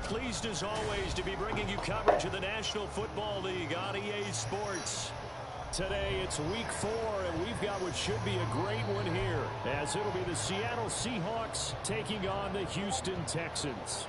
Pleased as always to be bringing you coverage of the National Football League on EA Sports. Today it's week 4, and we've got what should be a great one here, as it'll be the Seattle Seahawks taking on the Houston Texans.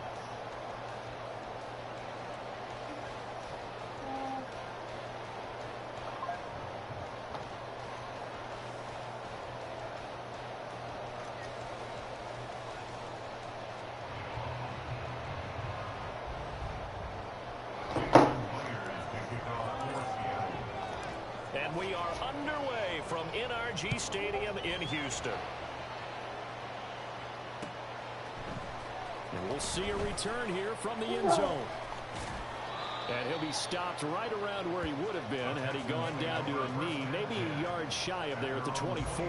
And we are underway from NRG Stadium in Houston. And we'll see a return here from the end zone. And he'll be stopped right around where he would have been had he gone down to a knee, maybe a yard shy of there at the 24.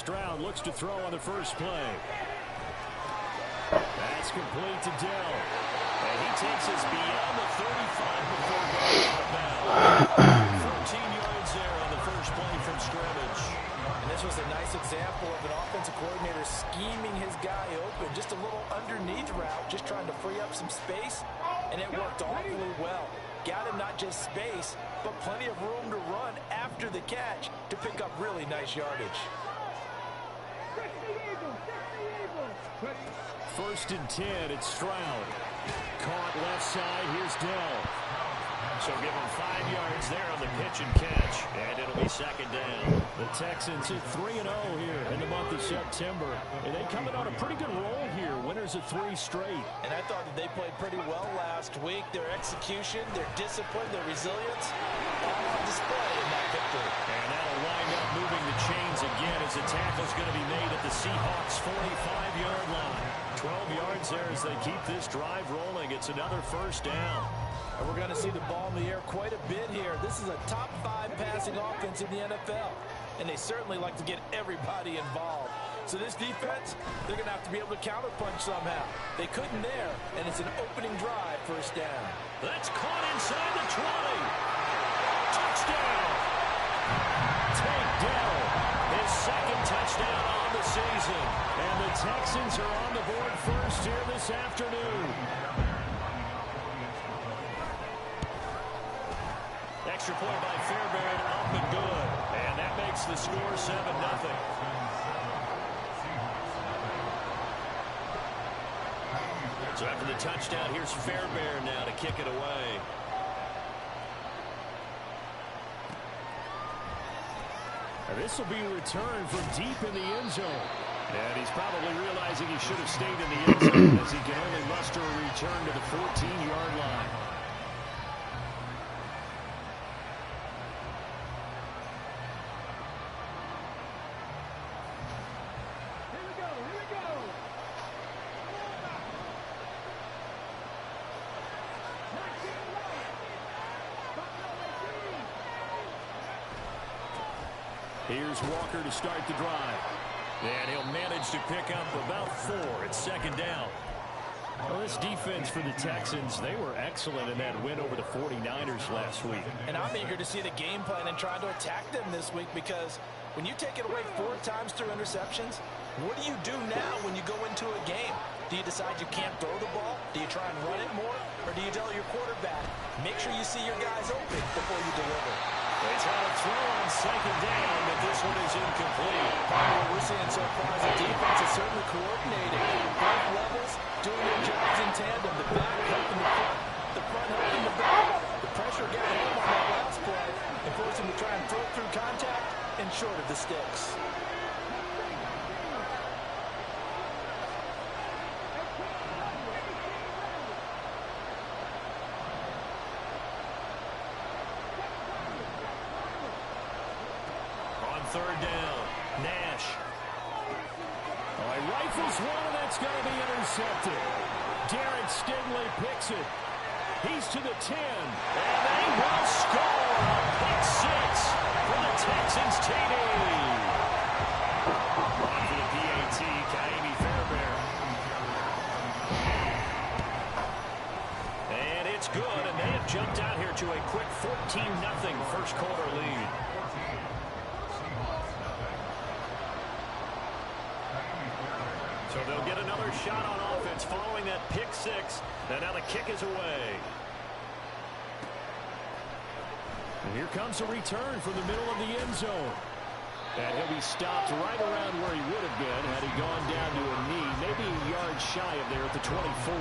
Stroud looks to throw on the first play. That's complete to Dell. And he takes us beyond the 35 before going out of bounds. 14 yards there on the first play from scrimmage. And this was a nice example of an offensive coordinator scheming his guy open. Just a little underneath route, just trying to free up some space. And it worked awfully well. Got him not just space, but plenty of room to run after the catch to pick up really nice yardage. First and 10, it's Stroud. Caught left side, here's Dell. So give him 5 yards there on the pitch and catch. And it'll be second down. The Texans hit 3-0 here in the month of September. And they come in on a pretty good roll here. Winners of 3 straight. And I thought that they played pretty well last week. Their execution, their discipline, their resilience, all on display in that victory. And that'll wind up moving the chains again as the tackle's going to be made at the Seahawks' 45-yard line. 12 yards there as they keep this drive rolling. It's another first down. And we're going to see the ball in the air quite a bit here. This is a top 5 passing offense in the NFL. And they certainly like to get everybody involved. So this defense, they're going to have to be able to counterpunch somehow. They couldn't there, and it's an opening drive, first down. That's caught inside the 20. Touchdown. Tank Dell, his second touchdown on the season. And the Texans are on the board first here this afternoon. Extra point by Fairbairn, up and good. And that makes the score 7-0. So after the touchdown, here's Fairbairn now to kick it away. And this will be a return from deep in the end zone. And he's probably realizing he should have stayed in the end zone as he can only muster a return to the 14-yard line. Here's Walker to start the drive. And he'll manage to pick up about 4. It's second down. Well, this defense for the Texans, they were excellent in that win over the 49ers last week. And I'm eager to see the game plan and try to attack them this week, because when you take it away 4 times through interceptions, what do you do now when you go into a game? Do you decide you can't throw the ball? Do you try and run it more? Or do you tell your quarterback, make sure you see your guys open before you deliver? They try to throw on second down, but this one is incomplete. What we're seeing so far is the defense is certainly coordinated. Both levels doing their jobs in tandem. The back helping the front helping the back. The pressure got home on that last play and forced him to try and throw through contact and short of the sticks. Third down, Nash. Oh, he rifles one, and that's going to be intercepted. Derek Stingley picks it. He's to the 10. And they will score. Pick 6 for the Texans TD. On for the PAT, Kaimi Fairbairn. And it's good, and they have jumped out here to a quick 14-0 first quarter lead. So they'll get another shot on offense following that pick 6. And now the kick is away. And here comes a return from the middle of the end zone. And he'll be stopped right around where he would have been had he gone down to a knee, maybe a yard shy of there at the 24.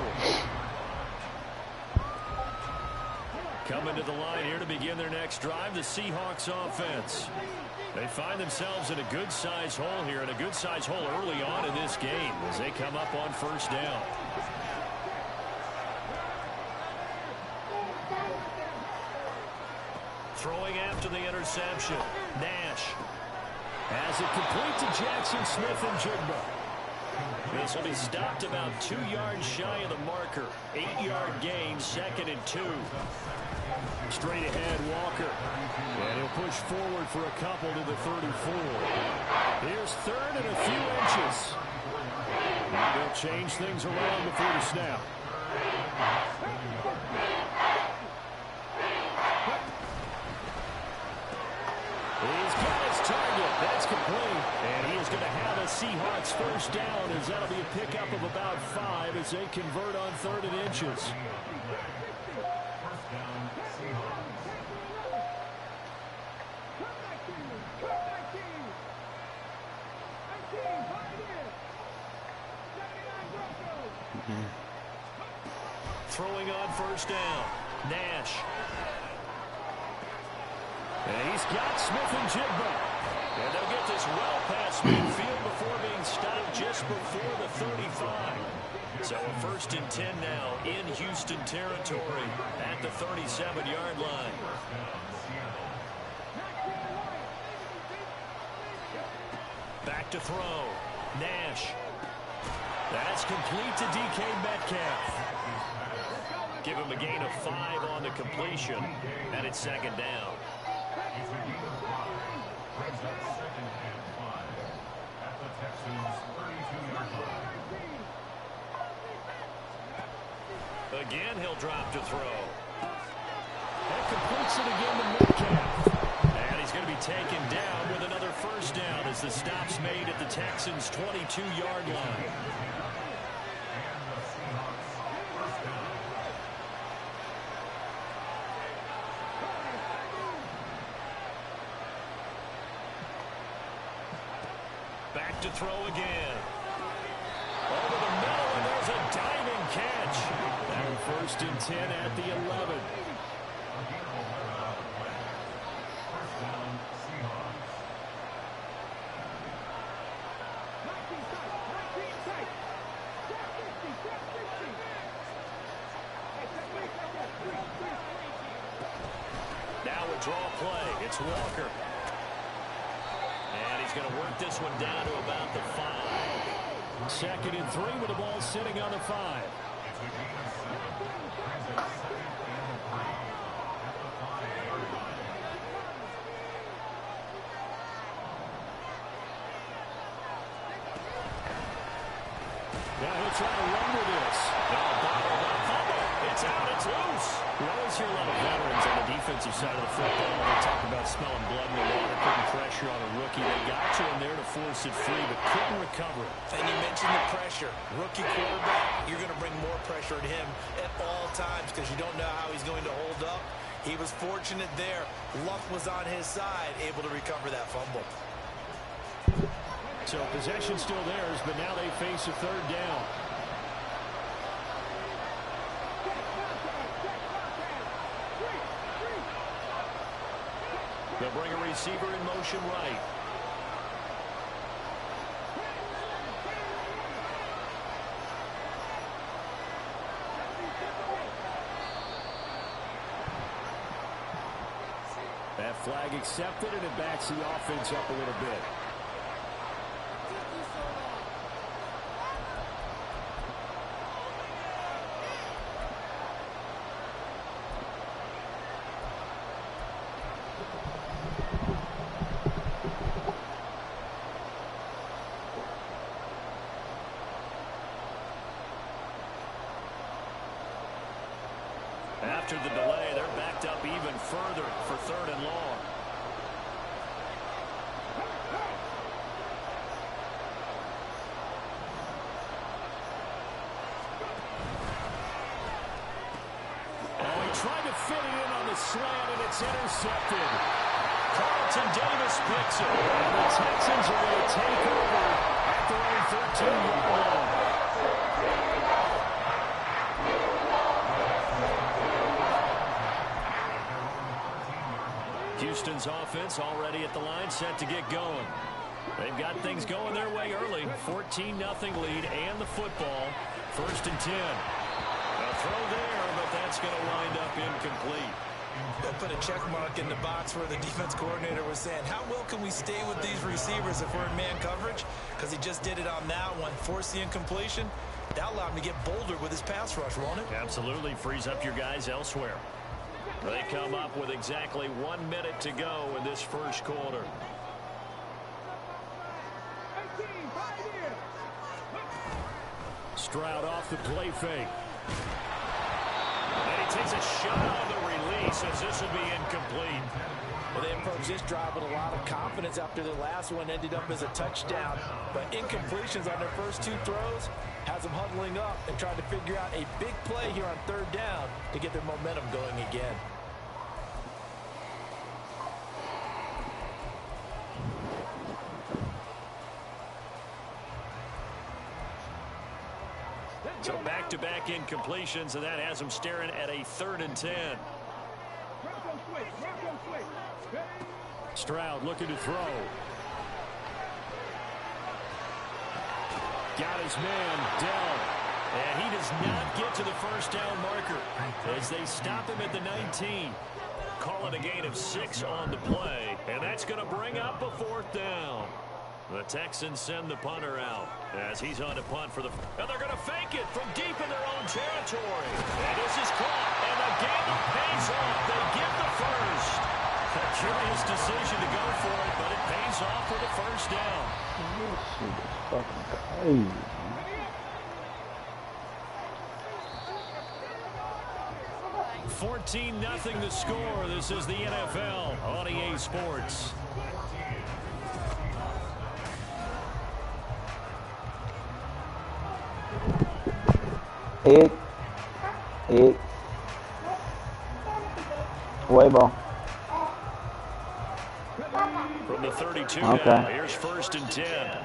Coming to the line here to begin their next drive, the Seahawks offense. They find themselves in a good-sized hole here, and a good-sized hole early on in this game as they come up on first down. Throwing after the interception, Nash has it complete to Jackson Smith-Njigba. This will be stopped about 2 yards shy of the marker. 8-yard gain, 2nd and 2. Straight ahead, Walker. And he'll push forward for a couple to the 34. Here's 3rd and a few inches. They'll change things around before the snap. He's got his target. That's complete. And he is going to have a Seahawks first down, as that'll be a pickup of about 5 as they convert on 3rd and inches. Throwing on first down, Nash. And he's got Smith-Njigba. And they'll get this well past midfield before being stopped just before the 35. So a 1st and 10 now in Houston territory at the 37-yard line. Back to throw, Nash. That's complete to DK Metcalf. Give him a gain of 5 on the completion, and it's 2nd down. Again, he'll drop to throw. That completes it again to Metcalf. And he's going to be taken down with another first down as the stop's made at the Texans' 22-yard line. Back to throw again. Over the middle, and there's a diving catch. And 1st and 10 at the 11. Now a draw play. It's Walker. And he's going to work this one down to about the 5. 2nd and 3 with the ball sitting on the 5. Now he'll try to run with this. It's out, it's loose. We always hear a lot of veterans on the defensive side of the football. They talk about smelling blood in the water, putting pressure on a rookie. They got to him there to force it free, but couldn't recover it. And you mentioned the pressure. Rookie quarterback, you're going to bring more pressure at him at all times because you don't know how he's going to hold up. He was fortunate there. Luck was on his side, able to recover that fumble. So possession still theirs, but now they face a 3rd down. They'll bring a receiver in motion right. That flag accepted, and it backs the offense up a little bit. Trying to fit it in on the slant, and it's intercepted. Carlton Davis picks it. And the Texans are going to take over at their own 13-yard line. Houston's offense already at the line, set to get going. They've got things going their way early. 14-0 lead and the football. 1st and 10. A throw there, but that's going to wind up incomplete. They'll put a check mark in the box where the defense coordinator was saying, how well can we stay with these receivers if we're in man coverage? Because he just did it on that one. Forced the incompletion. That allowed him to get bolder with his pass rush, won't it? Absolutely. Frees up your guys elsewhere. They come up with exactly 1 minute to go in this first quarter. Stroud off the play fake. And he takes a shot on the release as this will be incomplete. Well, they approached this drive with a lot of confidence after the last one ended up as a touchdown. But incompletions on their first 2 throws has them huddling up and trying to figure out a big play here on 3rd down to get their momentum going again. So back-to-back incompletions, and that has them staring at a 3rd and 10. Stroud looking to throw. Got his man, Dell. And he does not get to the first down marker as they stop him at the 19. Call it a gain of 6 on the play, and that's going to bring up a 4th down. The Texans send the punter out as he's on to punt for the... And they're going to fake it from deep in their own territory. And this is caught, and the gamble pays off. They get the first. A curious decision to go for it, but it pays off for the first down. This is fucking crazy. 14-0 the score. This is the NFL on EA Sports. Way ball. From the 32 okay. Now, here's 1st and 10.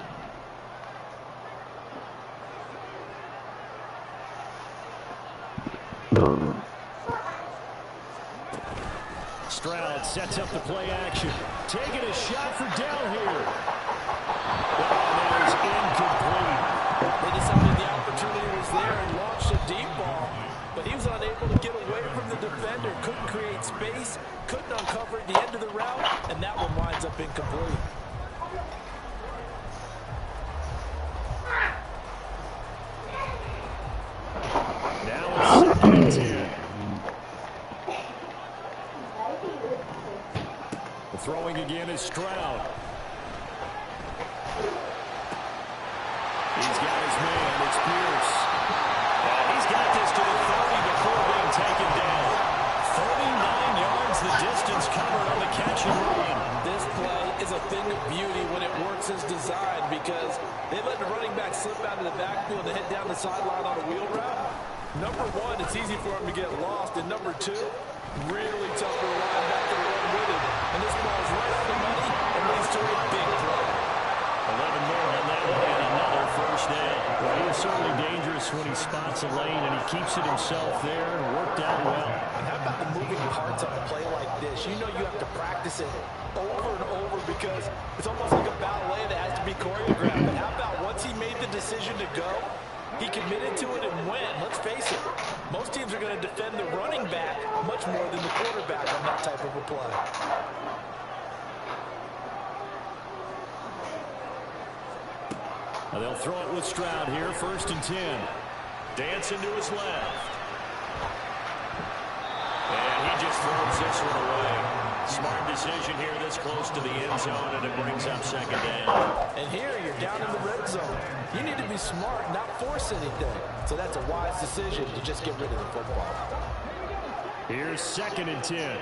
Stroud sets up the play action. Taking a shot for Dell here. That is incomplete. They decided the opportunity was there and launched a deep ball, but he was unable to get away from the defender. Couldn't create space, couldn't uncover the end of the route, and that one winds up incomplete. Now it's 2nd and 10. The throwing again is Stroud. He's got his man. It's Pierce. And he's got this to the 30 before being taken down. 39 yards the distance covered on the catch and run. This play is a thing of beauty when it works as designed because they let the running back slip out of the backfield and head down the sideline on a wheel route. Number 1, it's easy for him to get lost. And number 2, really tough for the linebacker to run with it. And this ball is right on the money and leads to a big play. 11 more on that one and another first down. Well, he is certainly dangerous when he spots a lane and he keeps it himself there and worked out well. And how about the moving parts on a play like this? You know you have to practice it over and over because it's almost like a ballet that has to be choreographed. But how about once he made the decision to go, he committed to it and went. Let's face it, most teams are going to defend the running back much more than the quarterback on that type of a play. Now they'll throw it with Stroud here, 1st and 10. Dancing to his left. And he just throws this one away. Smart decision here this close to the end zone, and it brings up 2nd down. And here you're down in the red zone. You need to be smart, not force anything. So that's a wise decision to just get rid of the football. Here's 2nd and 10.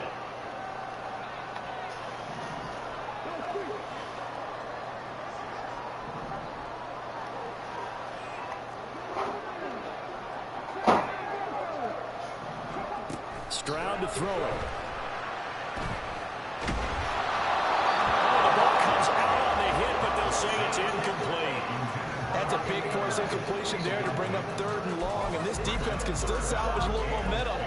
Stroud to throw it. The ball comes out on the hit, but they'll say it's incomplete. That's a big force incompletion there to bring up 3rd and long, and this defense can still salvage a little momentum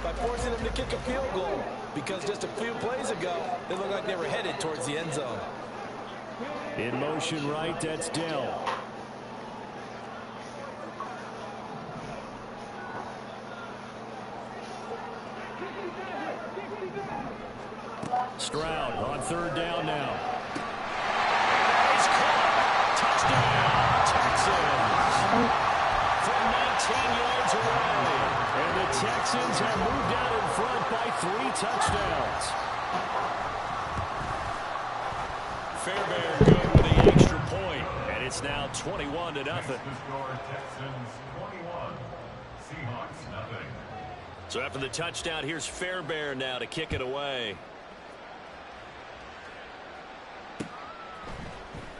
by forcing them to kick a field goal, because just a few plays ago, they looked like they were headed towards the end zone. In motion right, that's Dell. Stroud on 3rd down now. He's caught. Touchdown, Texans. From 19 yards away. And the Texans have moved out in front by 3 touchdowns. Fairbairn good with the extra point, and it's now 21-0. Texans 21, Seahawks nothing. So after the touchdown, here's Fairbairn now to kick it away.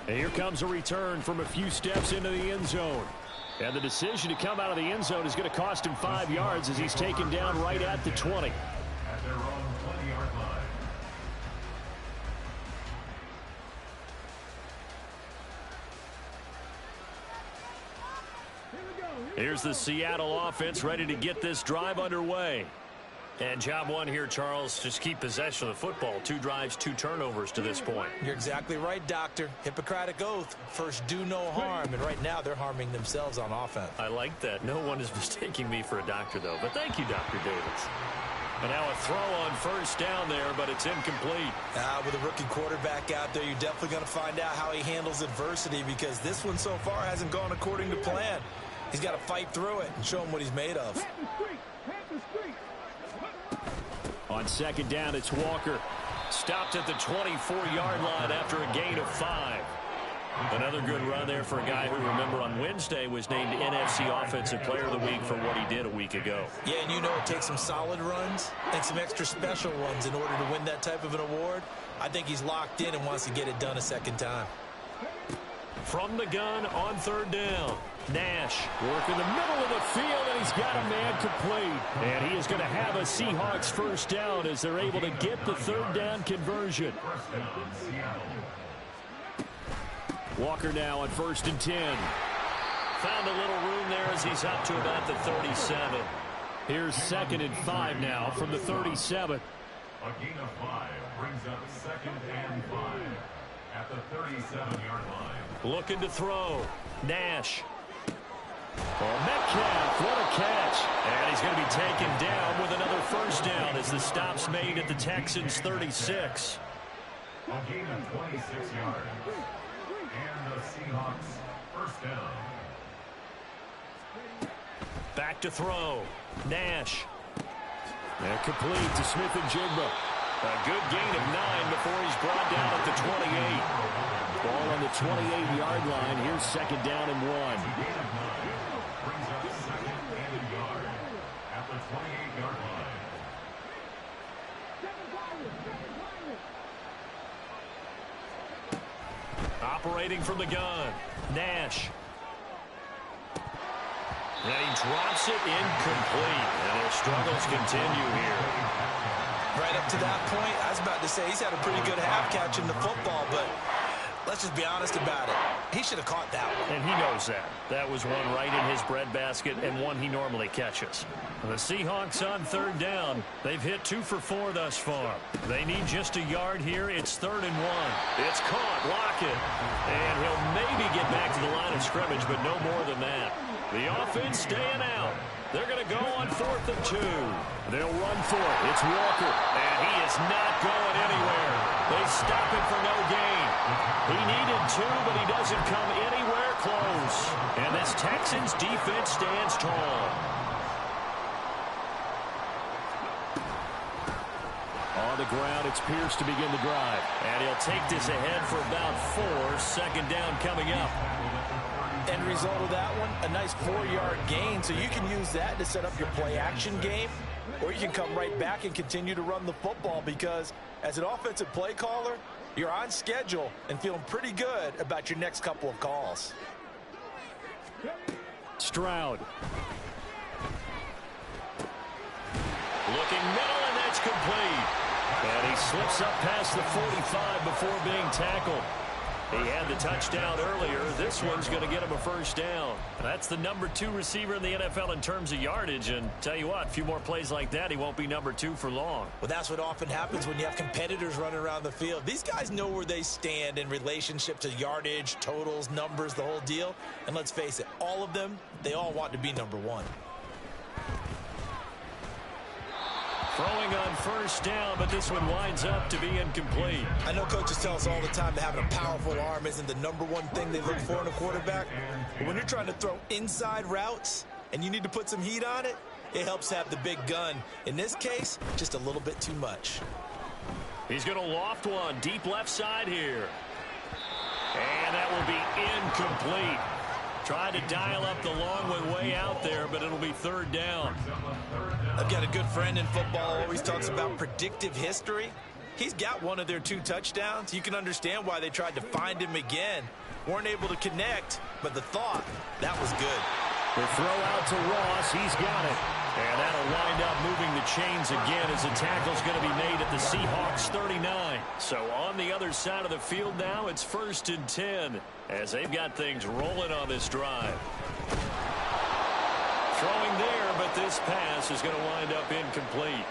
And here comes a return from a few steps into the end zone. And the decision to come out of the end zone is going to cost him 5 yards as he's taken down right at the 20. At their own 20-yard line. Here's the Seattle offense ready to get this drive underway. And job one here, Charles, just keep possession of the football. 2 drives, 2 turnovers to this point. You're exactly right, Doctor. Hippocratic oath. First, do no harm. And right now, they're harming themselves on offense. I like that. No one is mistaking me for a doctor, though. But thank you, Dr. Davis. And now a throw on 1st down there, but it's incomplete. With a rookie quarterback out there, you're definitely going to find out how he handles adversity, because this one so far hasn't gone according to plan. He's got to fight through it and show him what he's made of. On 2nd down, it's Walker. Stopped at the 24-yard line after a gain of 5. Another good run there for a guy who, remember, on Wednesday was named NFC Offensive Player of the Week for what he did a week ago. Yeah, and you know it takes some solid runs and some extra special ones in order to win that type of an award. I think he's locked in and wants to get it done a 2nd time. From the gun on 3rd down. Nash working the middle of the field, and he's got a man complete. And he is going to have a Seahawks 1st down as they're able to get the 3rd down conversion. Walker now on 1st and 10. Found a little room there as he's up to about the 37. Here's 2nd and 5 now from the 37. A gain of 5 brings up 2nd and 5 at the 37-yard line. Looking to throw. Nash. Oh, Metcalf, what a catch. And he's going to be taken down with another 1st down as the stop's made at the Texans 36. A gain of 26 yards. And the Seahawks 1st down. Back to throw. Nash. And complete to Smith and Jigba. A good gain of 9 before he's brought down at the 28. Ball on the 28-yard line. Here's 2nd down and 1. Brings up 2nd and yard at the 28-yard line. Operating from the gun. Nash. And he drops it incomplete. And their struggles continue here. Right up to that point, I was about to say he's had a pretty good half catching the football, but let's just be honest about it. He should have caught that one. And he knows that. That was one right in his breadbasket and one he normally catches. The Seahawks on 3rd down. They've hit 2 for 4 thus far. They need just a yard here. It's 3rd and 1. It's caught. Lockett. And he'll maybe get back to the line of scrimmage, but no more than that. The offense staying out. They're going to go on 4th and 2. They'll run for it. It's Walker. And he is not going anywhere. They stop him for no gain. He needed 2, but he doesn't come anywhere close. And this Texans defense stands tall. On the ground, it's Pierce to begin the drive. And he'll take this ahead for about 4. 2nd down coming up. End result of that one, a nice 4-yard gain. So you can use that to set up your play-action game, or you can come right back and continue to run the football, because as an offensive play caller, you're on schedule and feeling pretty good about your next couple of calls. Stroud. looking middle, and that's complete. And he slips up past the 45 before being tackled. He had the touchdown earlier. This one's going to get him a first down. That's the number 2 receiver in the NFL in terms of yardage. And tell you what, a few more plays like that, he won't be number 2 for long. Well, that's what often happens when you have competitors running around the field. These guys know where they stand in relationship to yardage, totals, numbers, the whole deal. And let's face it, all of them, they all want to be number 1. Throwing on first down, but this one winds up to be incomplete. I know coaches tell us all the time that having a powerful arm isn't the number 1 thing they look for in a quarterback. But when you're trying to throw inside routes and you need to put some heat on it, it helps have the big gun. In this case, just a little bit too much. He's going to loft one deep left side here. And that will be incomplete. Tried to dial up the long one way out there, but it'll be third down. I've got a good friend in football who always talks about predictive history. He's got one of their 2 touchdowns. You can understand why they tried to find him again. Weren't able to connect, but the thought, that was good. The throw out to Ross. He's got it. And that'll wind up moving the chains again as the tackle's going to be made at the Seahawks 39. So on the other side of the field now, it's 1st and 10 as they've got things rolling on this drive. Throwing there, but this pass is going to wind up incomplete.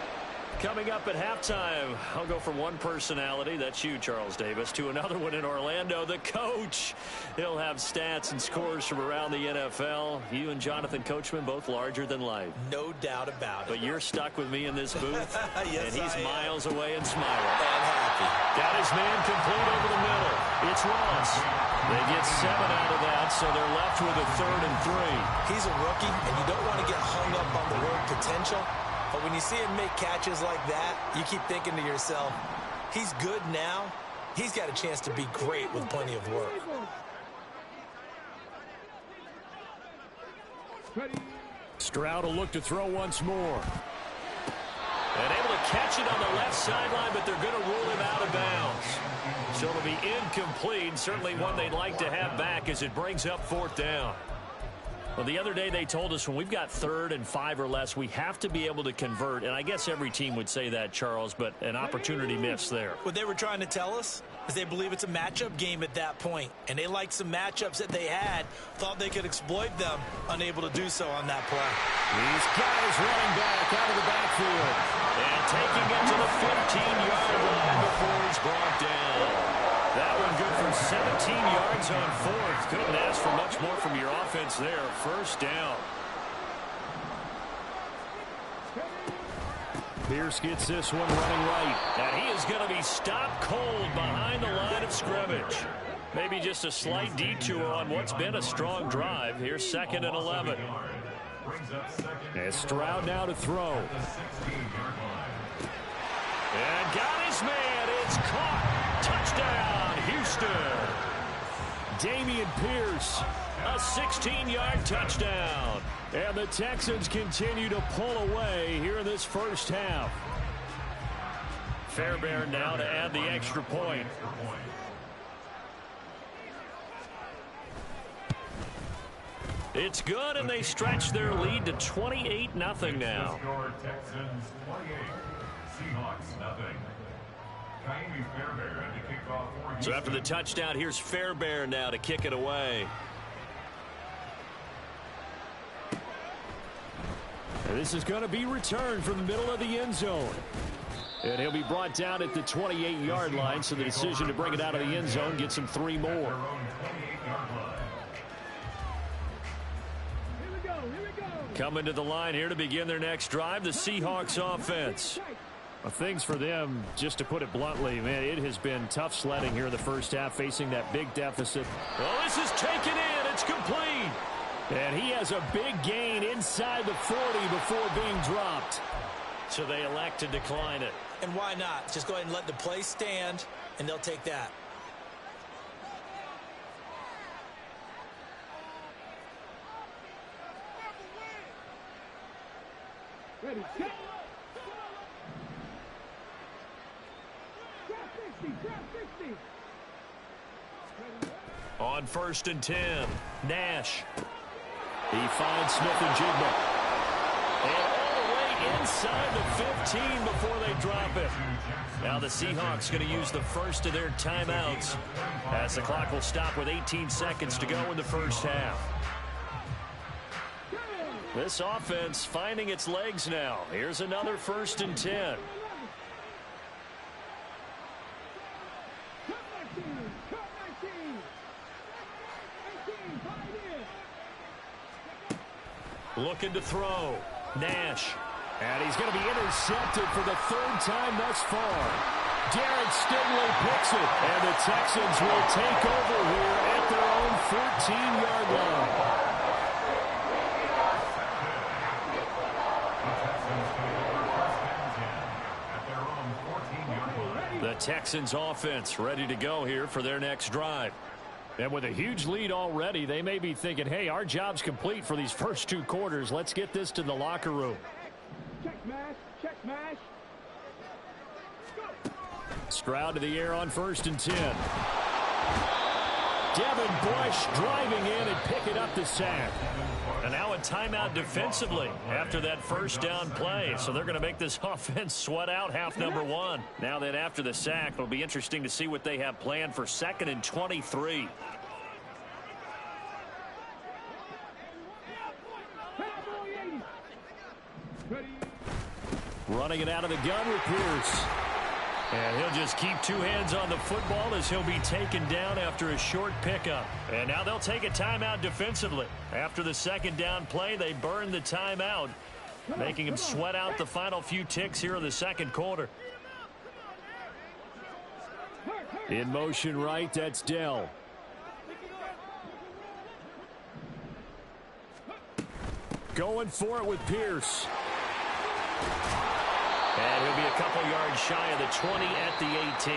Coming up at halftime, I'll go from one personality, that's you, Charles Davis, to another one in Orlando, the coach. He'll have stats and scores from around the NFL. You and Jonathan Coachman, both larger than life. No doubt about it. But you're stuck with me in this booth, yes, and he's I am. Miles away and smiling. And happy. Got his man complete over the middle. It's Ross. They get 7 out of that, so they're left with a 3rd and 3. He's a rookie, and you don't want to get hung up on the word potential. But when you see him make catches like that, you keep thinking to yourself, he's good now. He's got a chance to be great with plenty of work. Stroud will look to throw once more. And able to catch it on the left sideline, but they're going to rule him out of bounds. So it'll be incomplete, certainly one they'd like to have back as it brings up 4th down. Well, the other day they told us when we've got 3rd and 5 or less, we have to be able to convert. And I guess every team would say that, Charles, but an opportunity missed there. What they were trying to tell us is they believe it's a matchup game at that point. And they liked some matchups that they had, thought they could exploit them, unable to do so on that play. These guys running back out of the backfield. And taking it to the 15-yard line before he's brought down. That one good for 17 yards on 4th. Couldn't ask for much more from your offense there. First down. Pierce gets this one running right. And he is going to be stopped cold behind the line of scrimmage. Maybe just a slight detour on what's been a strong drive. Here's 2nd and 11. And Stroud now to throw. And got his man. It's caught. Touchdown, Houston. Damian Pierce, a 16-yard touchdown. And the Texans continue to pull away here in this first half. Fairbairn now to add the extra point. It's good, and they stretch their lead to 28-0 now. Texans 28, Seahawks nothing. So after the touchdown, here's Fairbairn now to kick it away. And this is going to be returned from the middle of the end zone. And he'll be brought down at the 28-yard line, so the decision to bring it out of the end zone gets him 3 more. Coming to the line here to begin their next drive, the Seahawks offense. Well, things for them, just to put it bluntly, man, it has been tough sledding here in the first half, facing that big deficit. Well, this is taken in. It's complete. And he has a big gain inside the 40 before being dropped. So they elect to decline it. And why not? Just go ahead and let the play stand, and they'll take that. Ready, set. Drop 60. On 1st and 10, Nash. He finds Smith and Jigba. And all the way inside the 15 before they drop it. Now the Seahawks going to use the first of their timeouts as the clock will stop with 18 seconds to go in the first half. This offense finding its legs now. Here's another 1st and 10. Looking to throw. Nash. And he's going to be intercepted for the 3rd time thus far. Derek Stingley picks it. And the Texans will take over here at their own 14-yard line. The Texans offense ready to go here for their next drive. And with a huge lead already, they may be thinking, hey, our job's complete for these first 2 quarters. Let's get this to the locker room. Check smash, check smash. Stroud to the air on 1st and 10. Devin Bush driving in and picking up the sack. And now a timeout defensively after that 1st down play. So they're going to make this offense sweat out half number 1. Now that after the sack, it'll be interesting to see what they have planned for 2nd and 23. Running it out of the gun with Pierce. And he'll just keep 2 hands on the football as he'll be taken down after a short pickup. And now they'll take a timeout defensively. After the 2nd down play, they burn the timeout, making him sweat out the final few ticks here in the 2nd quarter. In motion right, that's Dell. Going for it with Pierce. And he'll be a couple yards shy of the 20 at the 18.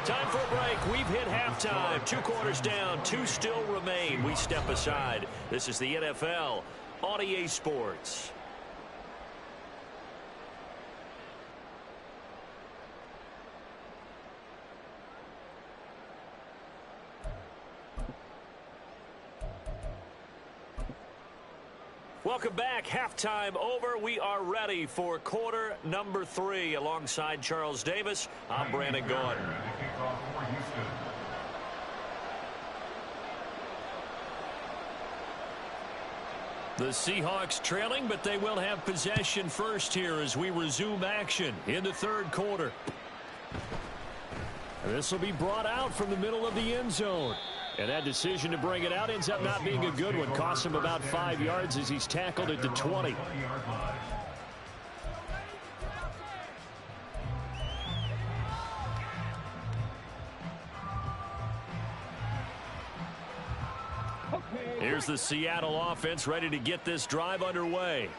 Time for a break. We've hit halftime. 2 quarters down. 2 still remain. We step aside. This is the NFL on EA Sports. Welcome back. Halftime over. We are ready for quarter number 3. Alongside Charles Davis, I'm Brandon Gordon. The Seahawks trailing, but they will have possession first here as we resume action in the 3rd quarter. This will be brought out from the middle of the end zone. And that decision to bring it out ends up not being a good one. Costs him about 5 yards as he's tackled at the 20. Here's the Seattle offense ready to get this drive underway.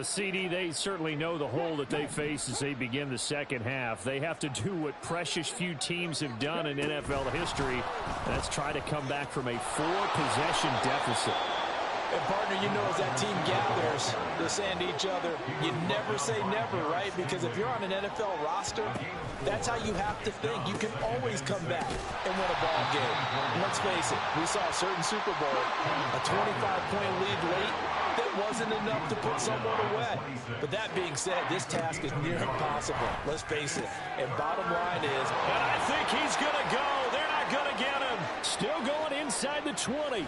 CD, they certainly know the hole that they face as they begin the 2nd half. They have to do what precious few teams have done in NFL history. That's try to come back from a 4-possession deficit. And partner, you know, as that team gathers, they're saying to each other, you never say never, right? Because if you're on an NFL roster, that's how you have to think. You can always come back and win a ball game. And let's face it, we saw a certain Super Bowl, a 25-point lead late, that wasn't enough to put someone away. But that being said, this task is near impossible. Let's face it. And bottom line is, and I think he's going to go. They're not going to get him. Still going inside the 20. And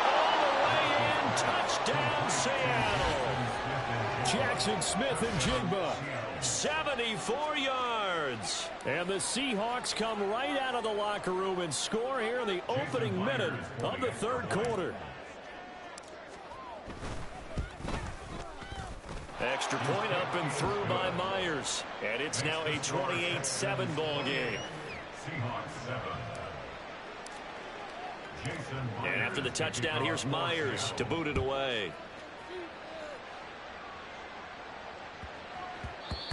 all the way in. Touchdown, Seattle. Jackson Smith and Jigba. 74 yards. And the Seahawks come right out of the locker room and score here in the opening minute of the 3rd quarter. Extra point up and through by Myers. And it's now a 28-7 ball game. And after the touchdown, here's Myers to boot it away.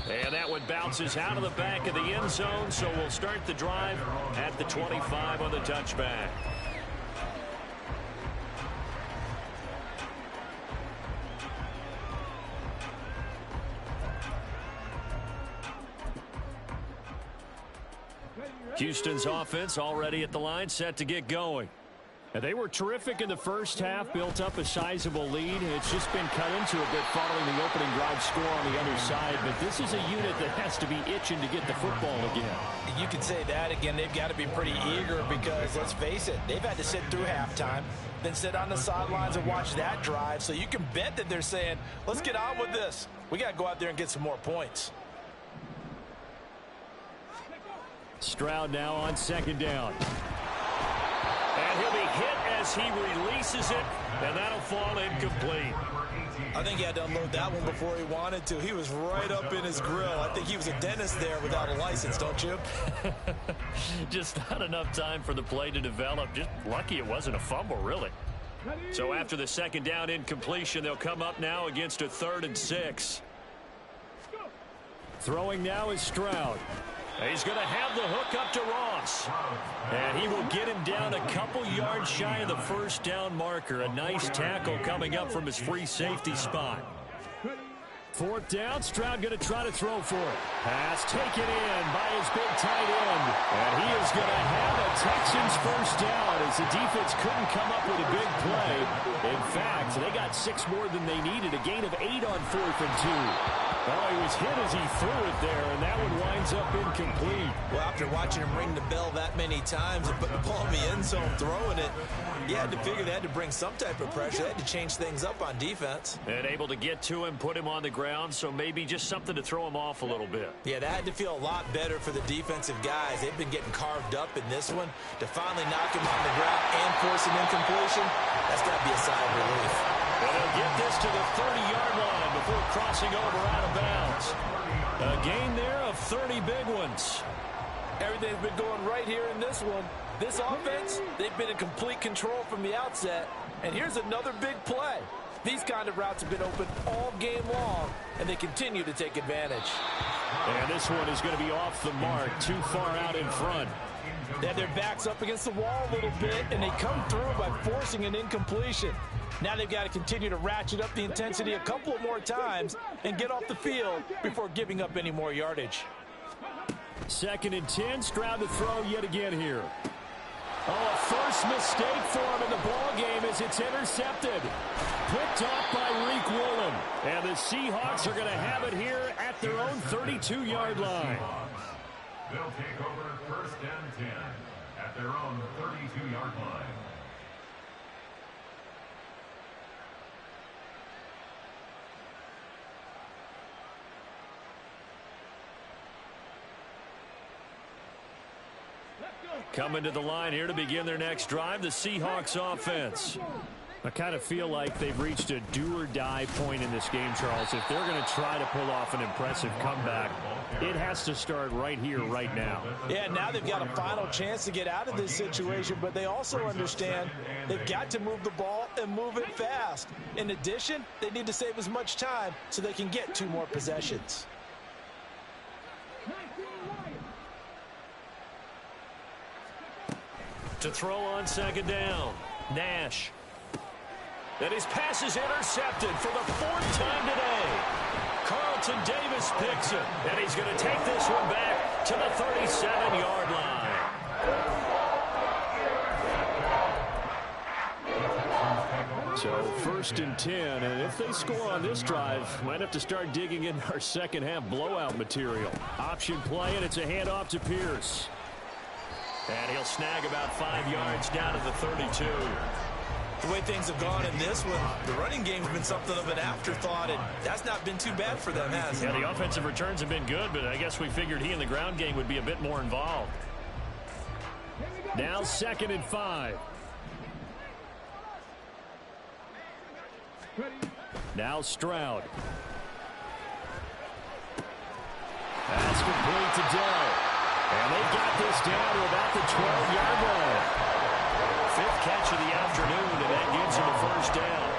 And that one bounces out of the back of the end zone, so we'll start the drive at the 25 on the touchback. Houston's offense already at the line, set to get going. And they were terrific in the first half, built up a sizable lead. It's just been cut into a bit following the opening drive score on the other side. But this is a unit that has to be itching to get the football again. You can say that again. They've got to be pretty eager because, let's face it, they've had to sit through halftime, then sit on the sidelines and watch that drive. So you can bet that they're saying, let's get on with this. We got to go out there and get some more points. Stroud now on second down. And he'll be hit as he releases it, and that'll fall incomplete. I think he had to unload that one before he wanted to. He was right up in his grill. I think he was a dentist there without a license, don't you? Just not enough time for the play to develop. Just lucky it wasn't a fumble, really. So after the second down incompletion, they'll come up now against a 3rd and 6. Throwing now is Stroud. He's going to have the hook up to Ross. And he will get him down a couple yards shy of the first down marker. A nice tackle coming up from his free safety spot. 4th down, Stroud going to try to throw for it. Pass taken in by his big tight end. And he is going to have a Texans first down as the defense couldn't come up with a big play. In fact, they got 6 more than they needed. A gain of 8 on 4th and 2. Oh, he was hit as he threw it there, and that one winds up incomplete. Well, after watching him ring the bell that many times and put the ball in the end zone throwing it, you had to figure they had to bring some type of pressure. They had to change things up on defense. And able to get to him, put him on the ground, so maybe just something to throw him off a little bit. Yeah, that had to feel a lot better for the defensive guys. They've been getting carved up in this one. To finally knock him on the ground and force an incompletion, that's got to be a sigh of relief. And they'll get this to the 30-yard line before crossing over out of bounds. A gain there of 30 big ones. Everything's been going right here in this one. This offense, they've been in complete control from the outset. And here's another big play. These kind of routes have been open all game long, and they continue to take advantage. And this one is going to be off the mark, too far out in front. They have their backs up against the wall a little bit, and they come through by forcing an incompletion. Now they've got to continue to ratchet up the intensity a couple of more times and get off the field before giving up any more yardage. 2nd and 10, Stroud to throw yet again here. Oh, a first mistake for him in the ball game as it's intercepted. Picked off by Reek Woolen. And the Seahawks are going to have it here at their own 32-yard line. They'll take over 1st and 10 at their own 32-yard line. Coming to the line here to begin their next drive, the Seahawks offense. I kind of feel like they've reached a do-or-die point in this game, Charles. If they're going to try to pull off an impressive comeback, it has to start right here, right now. Yeah, now they've got a final chance to get out of this situation, but they also understand they've got to move the ball and move it fast. In addition, they need to save as much time so they can get 2 more possessions. To throw on 2nd down, Nash. And his pass is intercepted for the 4th time today. Carlton Davis picks it, and he's going to take this one back to the 37-yard line. So 1st and 10, and if they score on this drive, might have to start digging in our second half blowout material. Option play, and it's a handoff to Pierce. And he'll snag about 5 yards down to the 32. The way things have gone in this one, the running game's been something of an afterthought, and that's not been too bad for them, has it? Yeah, the offensive returns have been good, but I guess we figured he in the ground game would be a bit more involved. Now 2nd and 5. Now Stroud. That's complete to Dell. And they've got this down to about the 12-yard line. 5th catch of the afternoon, and that gives him a first down.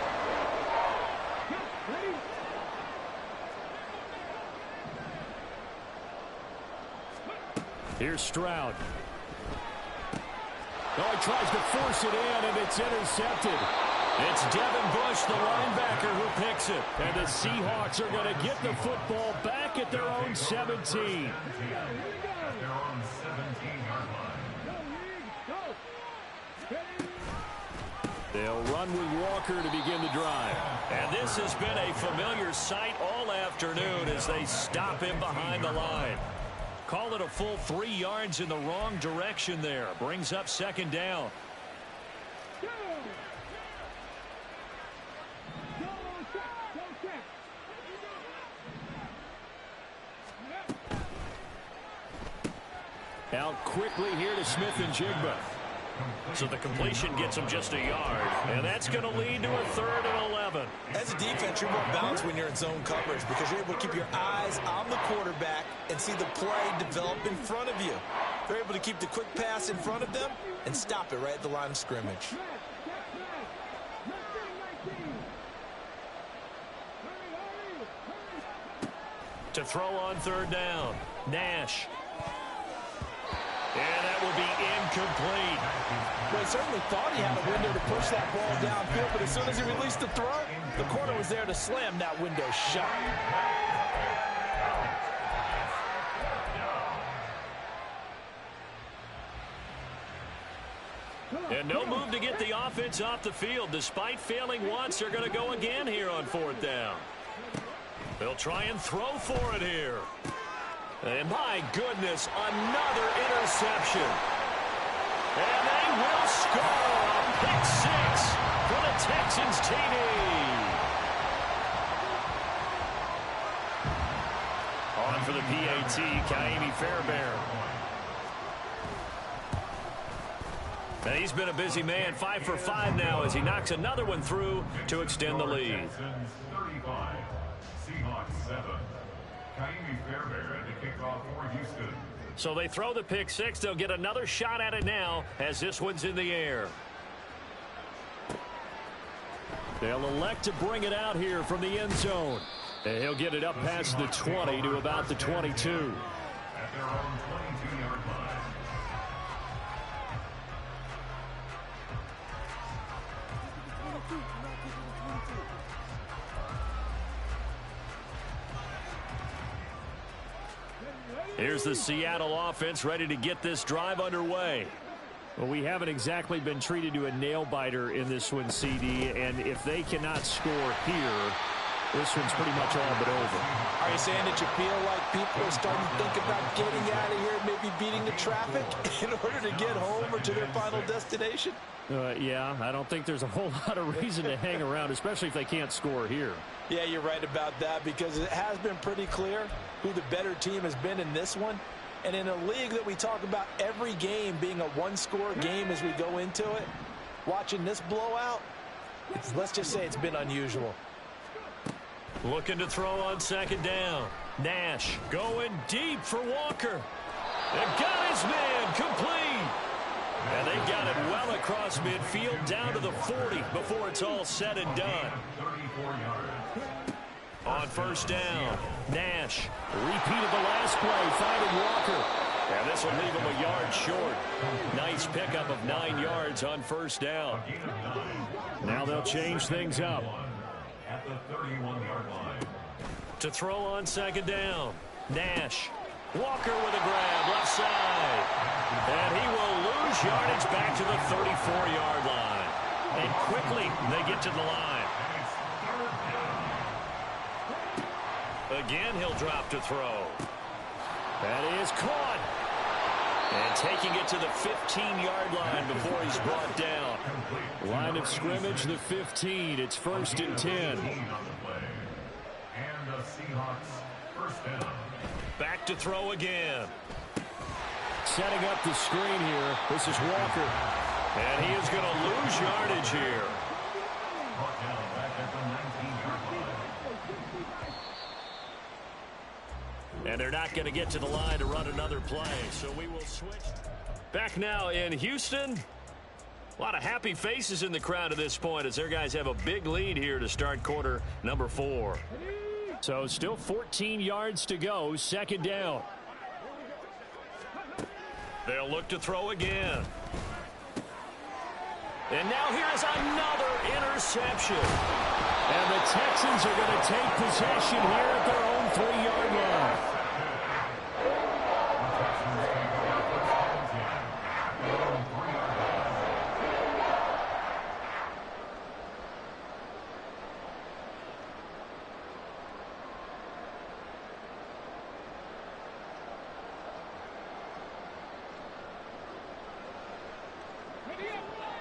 Here's Stroud. Oh, he tries to force it in, and it's intercepted. It's Devin Bush, the linebacker, who picks it. And the Seahawks are going to get the football back at their own 17. They'll run with Walker to begin the drive. And this has been a familiar sight all afternoon as they stop him behind the line. Call it a full 3 yards in the wrong direction there. Brings up second down. Out quickly here to Smith and Jigba. So the completion gets him just a yard, and that's going to lead to a 3rd and 11. As a defense, you're more balanced when you're in zone coverage because you're able to keep your eyes on the quarterback and see the play develop in front of you. They're able to keep the quick pass in front of them and stop it right at the line of scrimmage. To throw on 3rd down, Nash. And that will be incomplete. Well, he certainly thought he had a window to push that ball downfield, but as soon as he released the throw, the corner was there to slam that window shut. And no move to get the offense off the field. Despite failing once, they're going to go again here on 4th down. They'll try and throw for it here. And my goodness, another interception. And they will score a pick 6 for the Texans TD. On for the PAT, Kaimi Fairbairn. And he's been a busy man, 5 for 5 now as he knocks another one through to extend the lead. Texans 35, Seahawks 7. Kaimi Fairbairn to kick off for Houston. So they throw the pick 6. They'll get another shot at it now as this one's in the air. They'll elect to bring it out here from the end zone. And he'll get it up past the 20 to about the 22. At their own 22-yard line. Here's the Seattle offense ready to get this drive underway. Well, we haven't exactly been treated to a nail-biter in this one, CD, and if they cannot score here, this one's pretty much all but over. Are you saying that you feel like people are starting to think about getting out of here, maybe beating the traffic in order to get home or to their final destination? Yeah, I don't think there's a whole lot of reason to hang around, especially if they can't score here. Yeah, you're right about that because it has been pretty clear who the better team has been in this one. And in a league that we talk about every game being a one-score game as we go into it, watching this blowout, let's just say it's been unusual. Looking to throw on 2nd down. Nash going deep for Walker. And got his man complete. And they got it well across midfield down to the 40 before it's all said and done. 34 yards. On 1st down, Nash repeated the last play, finding Walker. And this will leave him a yard short. Nice pickup of 9 yards on 1st down. Now they'll change things up. At the 31-yard line. To throw on 2nd down, Nash. Walker with a grab, left side. And he will lose yardage back to the 34-yard line. And quickly, they get to the line. Again, he'll drop to throw. That is caught. And taking it to the 15-yard line before he's brought down. Line of scrimmage, the 15. It's 1st and 10. And the Seahawks 1st down. Back to throw again. Setting up the screen here. This is Walker. And he is going to lose yardage here. Brought down back at the 19-yard line. And they're not going to get to the line to run another play, so we will switch. Back now in Houston. A lot of happy faces in the crowd at this point as their guys have a big lead here to start quarter number 4. So still 14 yards to go, 2nd down. They'll look to throw again. And now here is another interception. And the Texans are going to take possession here at their own 3-yard line.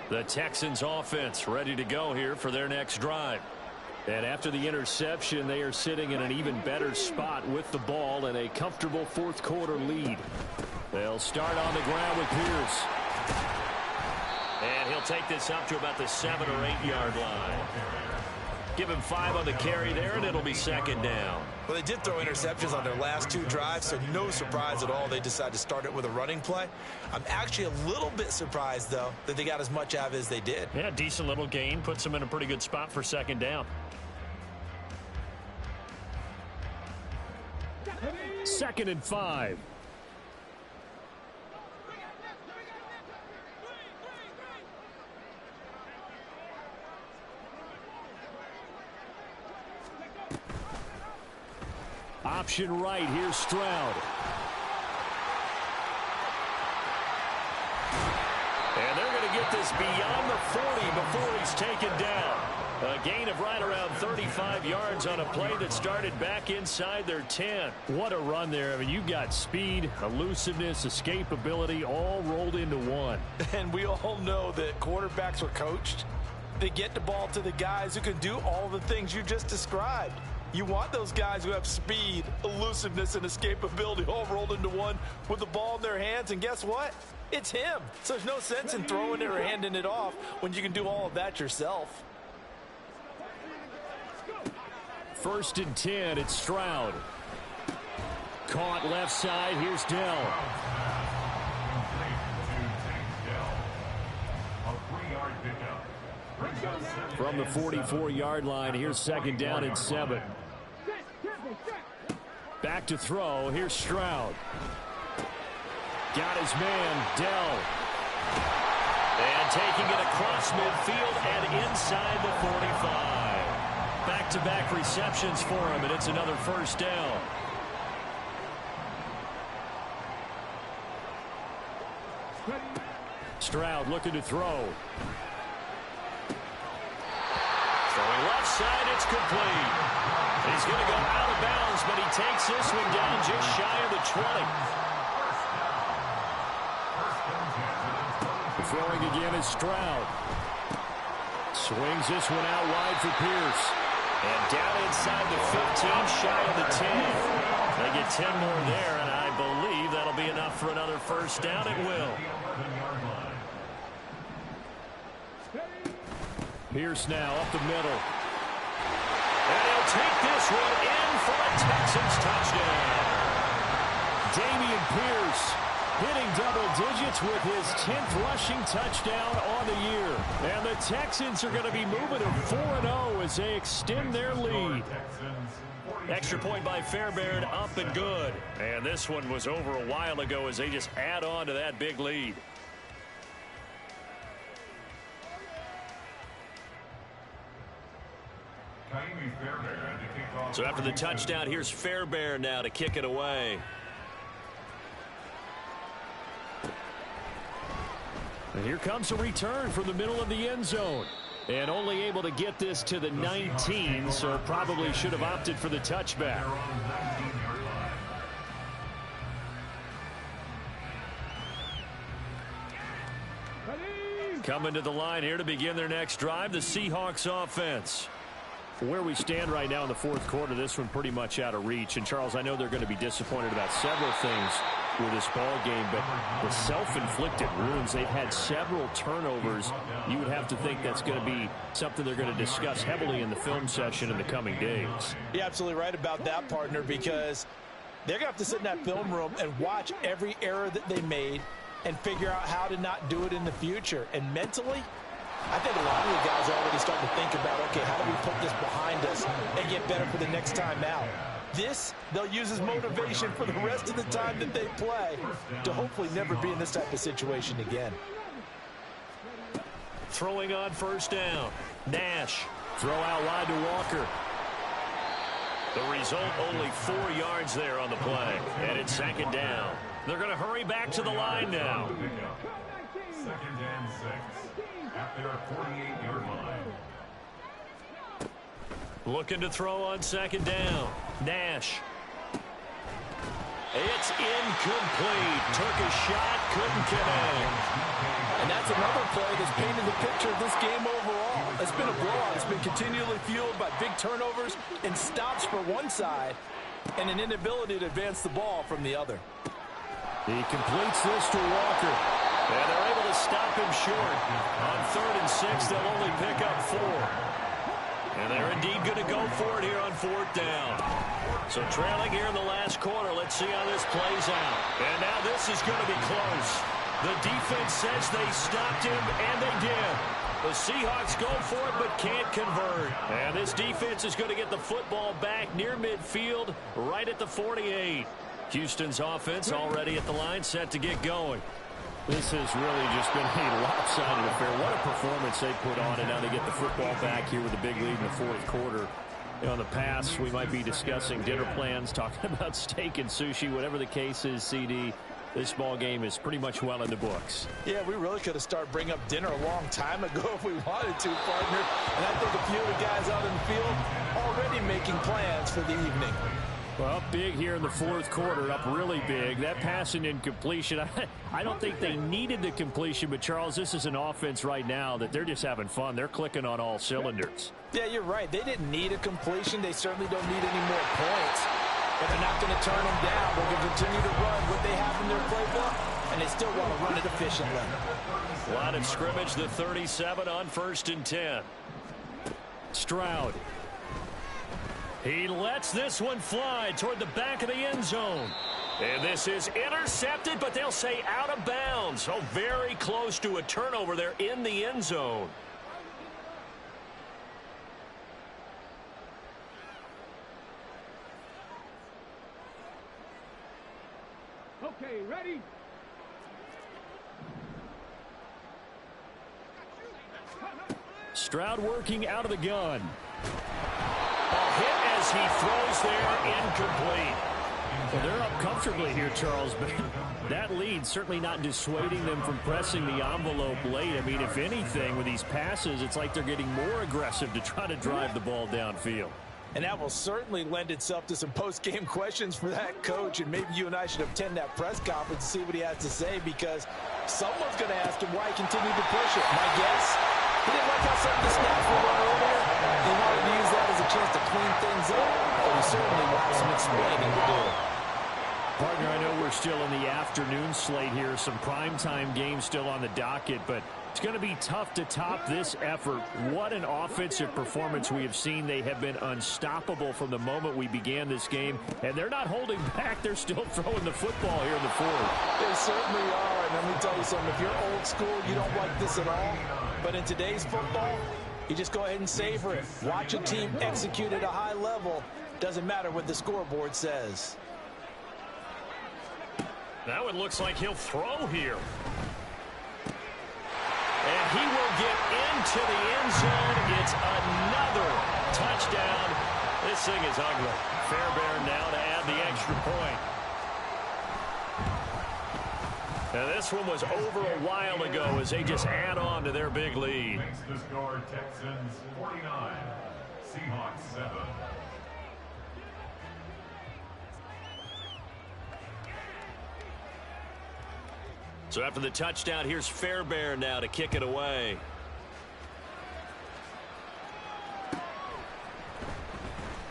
The Texans offense ready to go here for their next drive. And after the interception, they are sitting in an even better spot with the ball and a comfortable fourth quarter lead. They'll start on the ground with Pierce. And he'll take this up to about the 7 or 8 yard line. Give him 5 on the carry there, and it'll be second down. Well, they did throw interceptions on their last 2 drives, so no surprise at all they decided to start it with a running play. I'm actually a little bit surprised, though, that they got as much out of it as they did. Yeah, decent little gain. Puts them in a pretty good spot for second down. 2nd and 5. Option right, here's Stroud. And they're going to get this beyond the 40 before he's taken down. A gain of right around 35 yards on a play that started back inside their 10. What a run there. I mean, you've got speed, elusiveness, escapability all rolled into one. And we all know that quarterbacks are coached. They get the ball to the guys who can do all the things you just described. You want those guys who have speed, elusiveness, and escapability all rolled into one with the ball in their hands. And guess what? It's him. So there's no sense in throwing it or handing it off when you can do all of that yourself. 1st and 10, it's Stroud. Caught left side, here's Dell. From the 44-yard line, here's 2nd down and 7. Back to throw, here's Stroud. Got his man, Dell. And taking it across midfield and inside the 45. Back-to-back receptions for him, and it's another 1st down. Stroud looking to throw. Throwing left side, it's complete. He's going to go out of bounds, but he takes this one down just shy of the 20. Throwing again is Stroud. Swings this one out wide for Pierce. And down inside the 15, shy of the 10. They get 10 more there, and I believe that'll be enough for another 1st down. It will. Pierce now up the middle. And he'll take this one in for a Texans touchdown. Damian Pierce hitting double digits with his 10th rushing touchdown on the year. And the Texans are going to be moving to 4-0 as they extend their lead. Extra point by Fairbairn, up and good. And this one was over a while ago as they just add on to that big lead. So after the touchdown, here's Fairbairn now to kick it away. And here comes a return from the middle of the end zone. And only able to get this to the 19, so probably should have opted for the touchback. Coming to the line here to begin their next drive, the Seahawks offense. Where we stand right now in the 4th quarter, this one pretty much out of reach. And, Charles, I know they're going to be disappointed about several things with this ball game, but the self-inflicted wounds, they've had several turnovers. You would have to think that's going to be something they're going to discuss heavily in the film session in the coming days. You're absolutely right about that, partner, because they're going to have to sit in that film room and watch every error that they made and figure out how to not do it in the future. And mentally, I think a lot of the guys are already starting to think about, okay, how do we put this behind us and get better for the next time out? This, they'll use as motivation for the rest of the time that they play to hopefully never be in this type of situation again. Throwing on 1st down. Nash. Throw out wide to Walker. The result, only 4 yards there on the play. And it's 2nd down. They're going to hurry back to the line now. 2nd and 6 at their 48-yard line. Looking to throw on 2nd down. Nash. It's incomplete. Took a shot, couldn't connect. And that's another play that's painted the picture of this game overall. It's been a blowout. It's been continually fueled by big turnovers and stops for one side and an inability to advance the ball from the other. He completes this to Walker. And they're able to stop him short. On 3rd and 6, they'll only pick up 4. And they're indeed going to go for it here on 4th down. So trailing here in the last quarter. Let's see how this plays out. And now this is going to be close. The defense says they stopped him, and they did. The Seahawks go for it but can't convert. And this defense is going to get the football back near midfield, right at the 48. Houston's offense already at the line, set to get going. This has really just been a lopsided affair. What a performance they put on, and now they get the football back here with a big lead in the 4th quarter. You know, in the past, we might be discussing dinner plans, talking about steak and sushi, whatever the case is, CD. This ball game is pretty much well in the books. Yeah, we really could have started bringing up dinner a long time ago if we wanted to, partner. And I think a few of the guys out in the field already making plans for the evening. Well, big here in the 4th quarter, up really big. That pass and incompletion, I don't think they needed the completion, but Charles, this is an offense right now that they're just having fun. They're clicking on all cylinders. Yeah, you're right. They didn't need a completion. They certainly don't need any more points. But they're not going to turn them down. They're going to continue to run what they have in their playbook, and they still want to run it efficiently. Line of scrimmage, the 37 on 1st and 10. Stroud. He lets this one fly toward the back of the end zone. And this is intercepted, but they'll say out of bounds. So very close to a turnover there in the end zone. Okay, ready? Stroud working out of the gun. A hit as he throws there, incomplete. Well, they're up comfortably here, Charles, but that lead certainly not dissuading them from pressing the envelope late. I mean, if anything, with these passes, it's like they're getting more aggressive to try to drive the ball downfield. And that will certainly lend itself to some post-game questions for that coach, and maybe you and I should attend that press conference to see what he has to say, because someone's going to ask him why he continued to push it. My guess, he didn't like how some of the snaps were run earlier. He wanted to use that as a chance to clean things up, but he certainly will have some explaining to do. Partner, I know we're still in the afternoon slate here, some primetime games still on the docket, but it's going to be tough to top this effort. What an offensive performance we have seen. They have been unstoppable from the moment we began this game, and they're not holding back. They're still throwing the football here in the 4th. They certainly are, and let me tell you something. If you're old school, you don't like this at all, but in today's football, you just go ahead and savor it. Watch a team execute at a high level. Doesn't matter what the scoreboard says. Now it looks like he'll throw here. And he will get into the end zone. It's another touchdown. This thing is ugly. Fairbairn now to add the extra point. Now this one was over a while ago as they just add on to their big lead. Makes the score Texans 49, Seahawks 7. So after the touchdown, here's Fairbairn now to kick it away.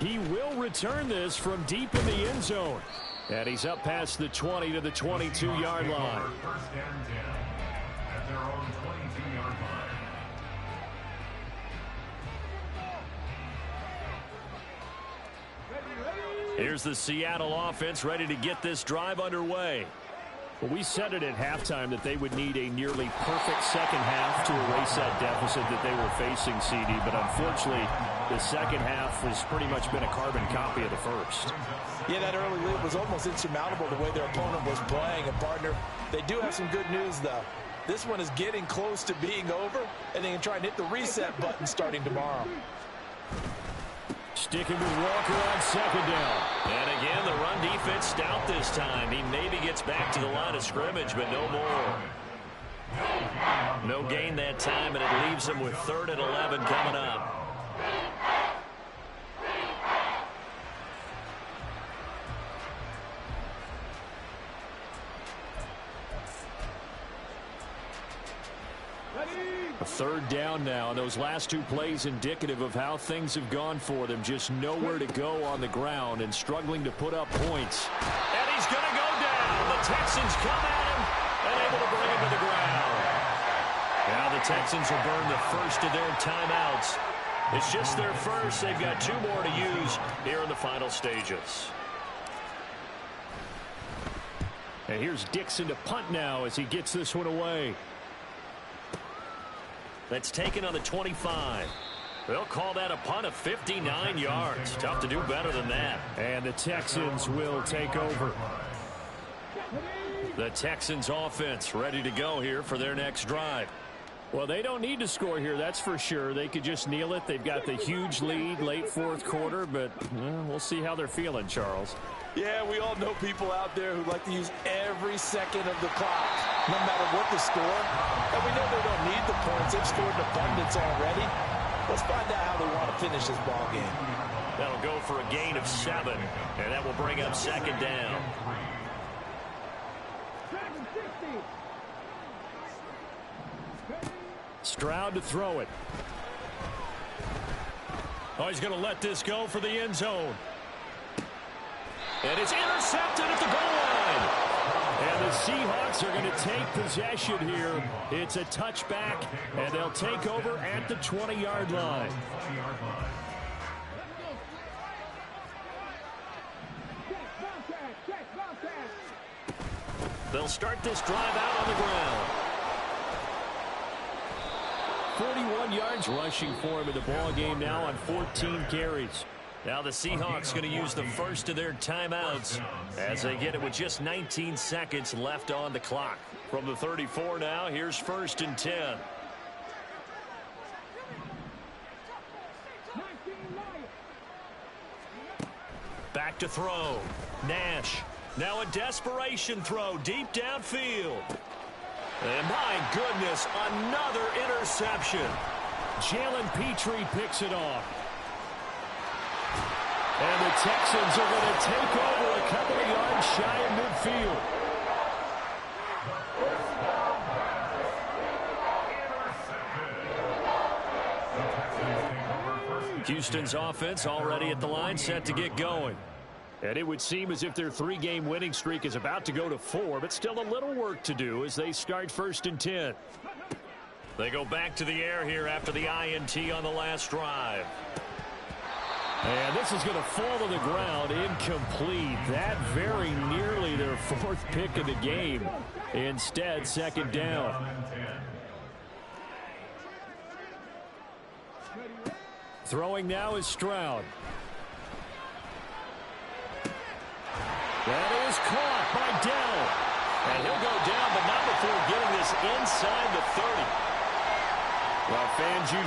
He will return this from deep in the end zone. And he's up past the 20 to the 22-yard line. First and 10 at their own 22-yard line. Here's the Seattle offense ready to get this drive underway. Well, we said it at halftime that they would need a nearly perfect second half to erase that deficit that they were facing, CD. But unfortunately, the second half has pretty much been a carbon copy of the first. Yeah, that early lead was almost insurmountable the way their opponent was playing. And, partner, they do have some good news, though. This one is getting close to being over, and they can try and hit the reset button starting tomorrow. Sticking with Walker on second down. And again, the run defense stout this time. He maybe gets back to the line of scrimmage, but no more. No gain that time, and it leaves him with 3rd and 11 coming up. A third down now, and those last two plays indicative of how things have gone for them. Just nowhere to go on the ground and struggling to put up points. And he's going to go down. The Texans come at him and able to bring him to the ground. Now the Texans will burn the first of their timeouts. It's just their first. They've got two more to use here in the final stages. And here's Dixon to punt now as he gets this one away. That's taken on the 25. They'll call that a punt of 59 yards. Tough to do better than that. And the Texans will take over. The Texans offense ready to go here for their next drive. Well, they don't need to score here, that's for sure. They could just kneel it. They've got the huge lead late fourth quarter, but we'll see how they're feeling, Charles. Yeah, we all know people out there who like to use every second of the clock, no matter what the score. And we know they don't need the points. They've scored in abundance already. Let's find out how they want to finish this ball game. That'll go for a gain of 7, and that will bring up second down. Stroud to throw it. Oh, he's going to let this go for the end zone. And it's intercepted at the goal line. And the Seahawks are going to take possession here. It's a touchback, and they'll take over at the 20-yard line. They'll start this drive out on the ground. 41 yards rushing for him in the ball game now on 14 carries. Now the Seahawks going to use the first of their timeouts as they get it with just 19 seconds left on the clock. From the 34 now, here's 1st and 10. Back to throw. Nash. Now a desperation throw deep downfield. And my goodness, another interception. Jalen Petrie picks it off. And the Texans are going to take over a couple of yards shy of midfield. Houston's offense already at the line, set to get going. And it would seem as if their 3-game winning streak is about to go to 4, but still a little work to do as they start 1st and 10. They go back to the air here after the INT on the last drive. And this is going to fall to the ground incomplete. That very nearly their 4th pick of the game. Instead, 2nd down. Throwing now is Stroud. That is caught by Dell. And he'll go down, but not before getting this inside the 30. Well, fans usually